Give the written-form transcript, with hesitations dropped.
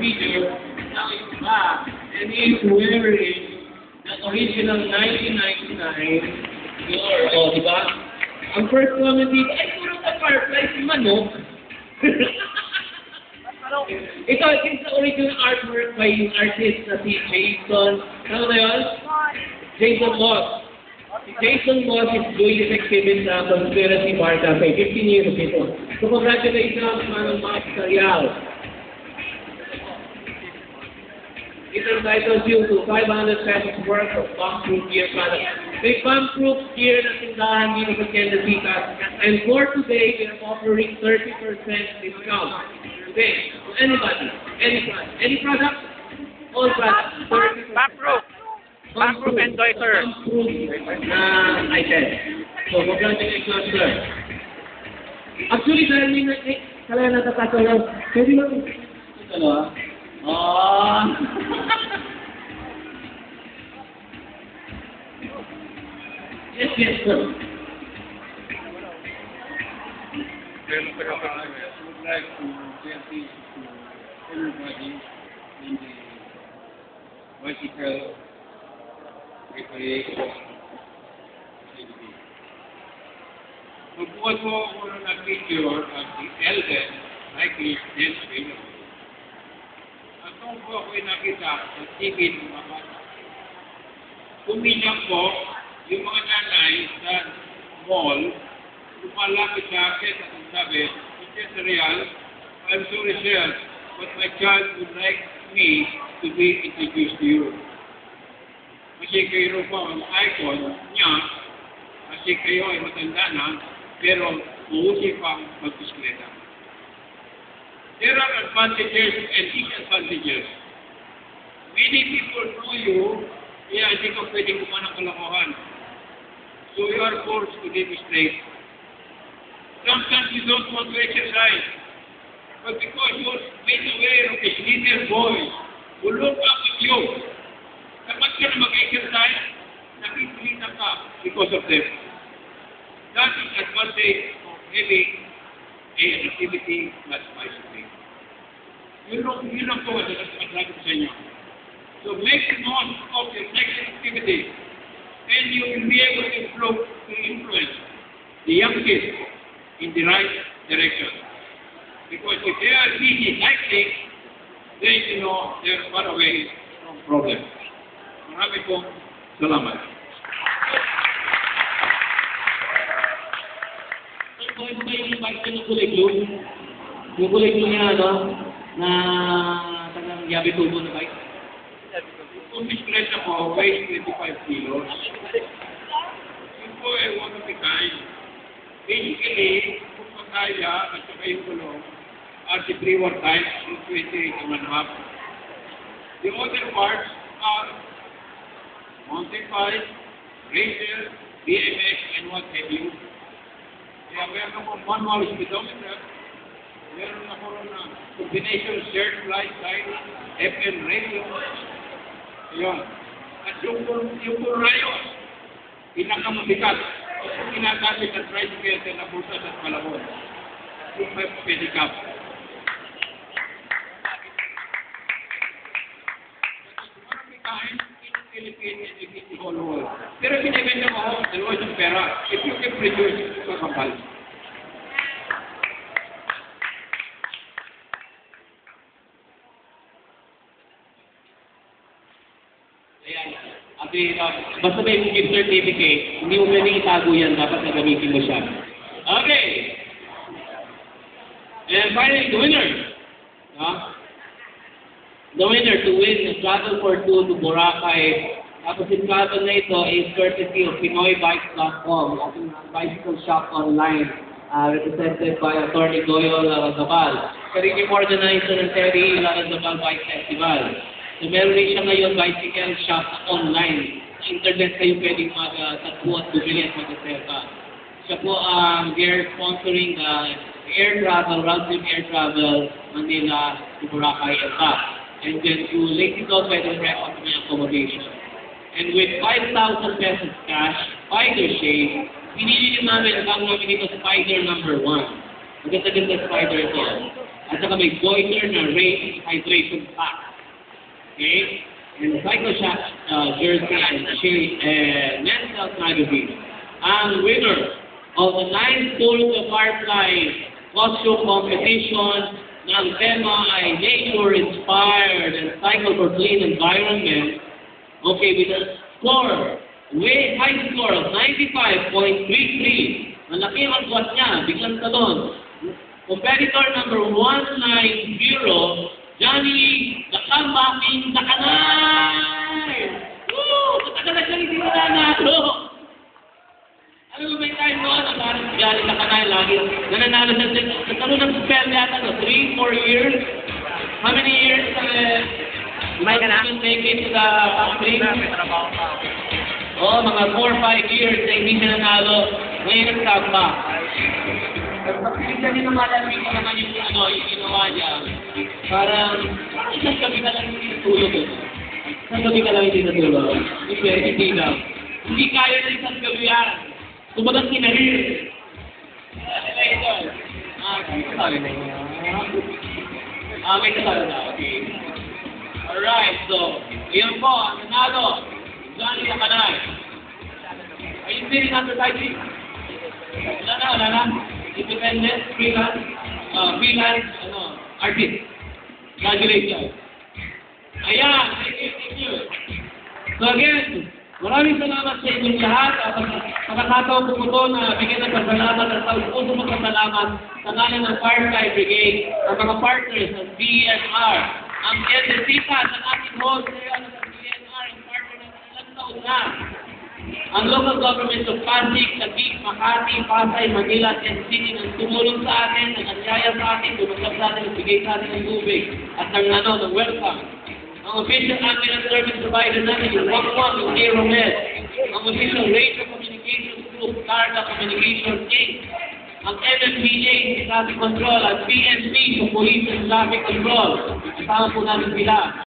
video, now it's back, and he's wearing the original 1999 Dior. Oh, di ba? Ang first comment dito, ay, puro sa Firefly si Manok. Ito, it's the original artwork by yung artist na si Jason. Ano ba yun? Jason Moss. Si Jason Moss is doing this exhibit sa Conspiracy Bar Cafe. 15 years ago. So, congratulations, Manong Max Carial. It entitles you to 500 pesos worth of bomb-proof gear products. May bomb-proof gear na tindahan dito sa Kendall Vitas. And for today, we are offering 30% discount. Today, to anybody, any product, all products, 30%. Bomb-proof. Bomb-proof and Deuter. Bomb-proof na item. So, congratulations, sir. Actually, dahil may kaya natatakaw, pwede lang ito, no? Oh. Yes, yes, sir. I would like to tell this to everybody in the bicycle recreation activity. Magbuhat mo ako ng picture of the elder cyclist then available. At nung po ako'y nakita sa TV ng mga bata, kumilang po yung mga nanay sa mall, lumalapit sa akin at sabi, Mr. Real, I'm sorry sir, but my child would like me to be introduced to you. Kasi kayo po ang icon niya, kasi kayo ay matanda na, pero uusi pang mag-bisikleta. There are advantages and disadvantages. Many people know you, kaya hindi ka pwedeng kumanang kalokohan. So you are forced to demonstrate. Sometimes you don't want to exercise, but because you're made aware of this little boy who look up at you, dapat ka na mag-exercise, nakikita ka because of them. That is advantage of having an activity like bicycling. Yun lang po ang advantage sa inyo. So make the most of your next activity, and you will be able to influence the young kids in the right direction. Because if they are busy cycling, then you know they're far away from problems. Marami pong salamat. So, ito ba yung bike ng kulay-blue? Yung kulay-blue niya, ano? Na tagang yabi tubo na bike? Kung bisikleta po, weighs 25 kilos. Yun po ay one of a kind. Basically, kung makaya at saka yung gulong, are the three-word types, yung 28.5. The other parts are mountain bike, racer, BMX, and what have you. Kaya meron akong manual speedometer, meron ako na combination shirt, flight, side, FM radio. Ayun. At yung rayon, pinakamabigat. Yung ginagamit ng tricycle na bulsa at palabon. Yung may pedicab. Marami kain, Philippines and the whole world. Pero binibenta mo ako, dalawa yung pera. If you can produce, ito kapal. Basta may gift certificate, hindi mo pwedeng itago yan, dapat nagamitin mo siya. Okay! And finally, the winner. The winner to win is Travel for Two to Boracay. Tapos yung travel na ito is courtesy of PinoyBikes.com, ating bicycle shop online, represented by Attorney Doyle Larrazabal. Siya rin yung organizer ng Terry Larrazabal Bike Festival. So meron rin siya ngayon bicycle shop online. Internet kayo pwedeng magtagpo at bumili at mag-reserva. Siya po they're sponsoring the air travel, round-trip air travel, Manila to Boracay and back. And then to Lake Tito, pwedeng record niya accommodation. And with 5,000 pesos cash, Spider Shade, pinili namin ang namin dito Spider number 1. Maganda-ganda Spider ito. at saka may goiter na race hydration pack. Okay? And Cycle Shop jersey and Men's Health magazine. Ang winner of the 9th Tour de Firefly costume competition ng tema ay nature-inspired and cycle for clean environment. Okay, with a score, high score of 95.33. Malaki ang agwat niya, biglang talon. Competitor number 190, Johnny Dakamaking Dakanay! Woo! Matagal na siya hindi nananalo! Ano ba may time noon? Ang parang si Johnny Dakanay lagi. Nananalo siya. Nagkaroon ng spell yata, 3-4 years? How many years? May ka na? Make it to the top 3? Oo, mga 4-5 years na hindi siya nanalo. Ngayon nag-stop ba? Pag-pagpili niya naman alamig ko naman yung ginawa niya. Parang, isang gabi ka lang hindi natulog. Isang gabi ka lang hindi natulog. Hindi lang. Hindi kaya na isang gabi yan. Kumagang kinarir. May kasali na. Okay. Alright, so, iyan po, ang nanalo. Johnny Dakanay. Are you still in advertising? Wala na. Independent, freelance, artist. Congratulations. Ayan, thank you. So again, maraming salamat sa inyong lahat. Pagkakataon po ito na bigyan ng pasalamat at taus-puso magpasalamat sa ngalan ng Firefly Brigade, ang mga partners ng BNR, ang NDCPA sa ating wholesale ng BNR, ang partner ng ilang taon na. Ang local government of Pasig, Taguig, Makati, Pasay, Manila, and City nang tumulong sa atin, nag-anyaya sa atin, tumanggap sa atin, nagbigay sa atin ng tubig at ng welcome. Ang official ambulance service provider natin yung WAC-WAC, yung Aeromed. Ang official radio communications group, Carga Communications Inc. Ang MMDA, Traffic Control, at PNP, yung Police and Traffic Control. Kasama po natin sila.